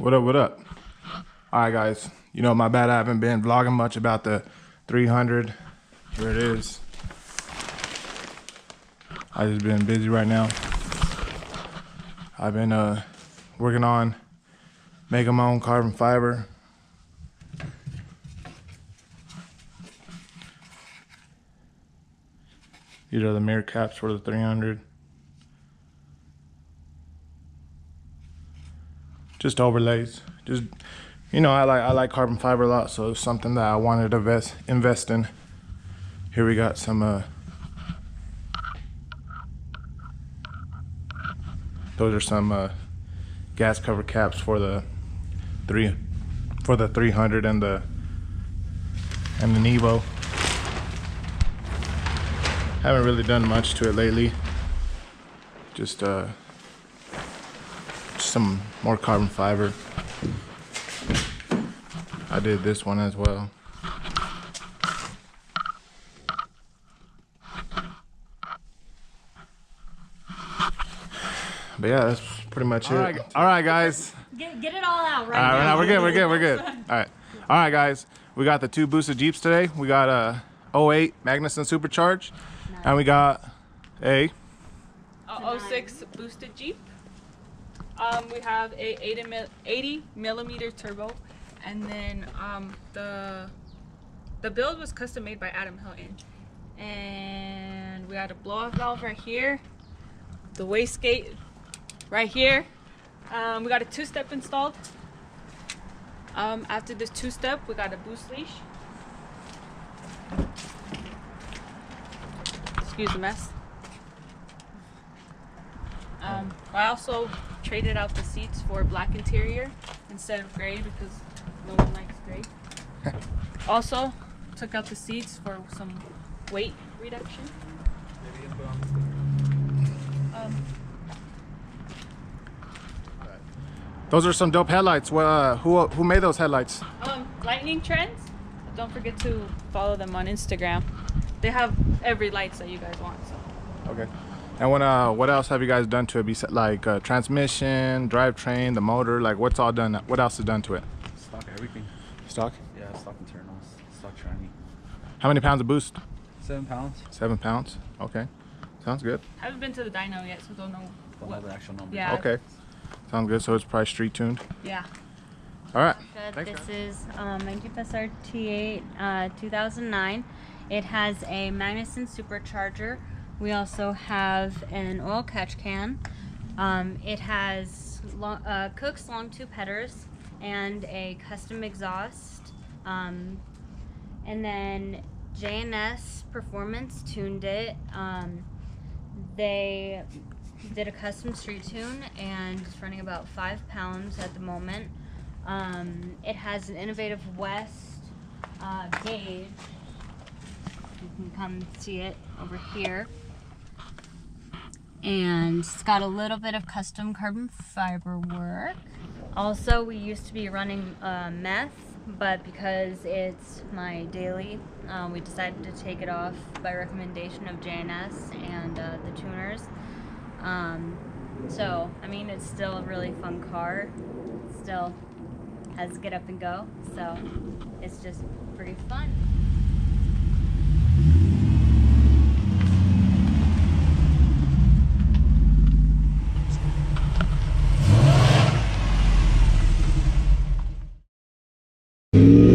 What up, what up? Alright guys, you know my bad, I haven't been vlogging much about the 300. Here it is. I just been busy right now. I've been working on making my own carbon fiber. These are the mirror caps for the 300. Just overlays. Just, you know, I like carbon fiber a lot, so it's something that I wanted to invest in. Here we got some those are some gas cover caps for the 300 and the Nevo. Haven't really done much to it lately. Just some more carbon fiber. I did this one as well. But yeah, that's pretty much it. All right, guys. Get it all out right now. Now we're good. All right, guys. We got the two boosted Jeeps today. We got a 08 Magnuson supercharged, and we got a 06 boosted Jeep. We have a 80 millimeter turbo, and then the build was custom made by Adam Hilton. And we got a blow-off valve right here, the wastegate right here. We got a two-step installed. After this two-step, we got a boost leash. Excuse the mess. I also traded out the seats for black interior instead of gray because no one likes gray. Also, took out the seats for some weight reduction. Those are some dope headlights. Who made those headlights? Lightning Trends. Don't forget to follow them on Instagram. They have every lights that you guys want. So. Okay. And what else have you guys done to it? Besides, like transmission, drivetrain, the motor, like what's all done? What else is done to it? Stock everything. Stock? Yeah, stock internals, stock tranny. How many pounds of boost? 7 pounds. 7 pounds. Okay. Sounds good. I haven't been to the dyno yet, so don't know. Don't know the actual number. Yeah. Okay. Sounds good. So it's probably street tuned. Yeah. All right. Good. This is my Jeep SR T8 2009. It has a Magnuson supercharger. We also have an oil catch can. It has Cook's long tube headers and a custom exhaust. And then J&S Performance tuned it. They did a custom street tune and it's running about 5 pounds at the moment. It has an Innovative West gauge. You can come see it over here. And it's got a little bit of custom carbon fiber work. Also, we used to be running meth, but because it's my daily, we decided to take it off by recommendation of J&S and the tuners. So, I mean, it's still a really fun car. It still has get up and go, so it's just pretty fun. Yeah.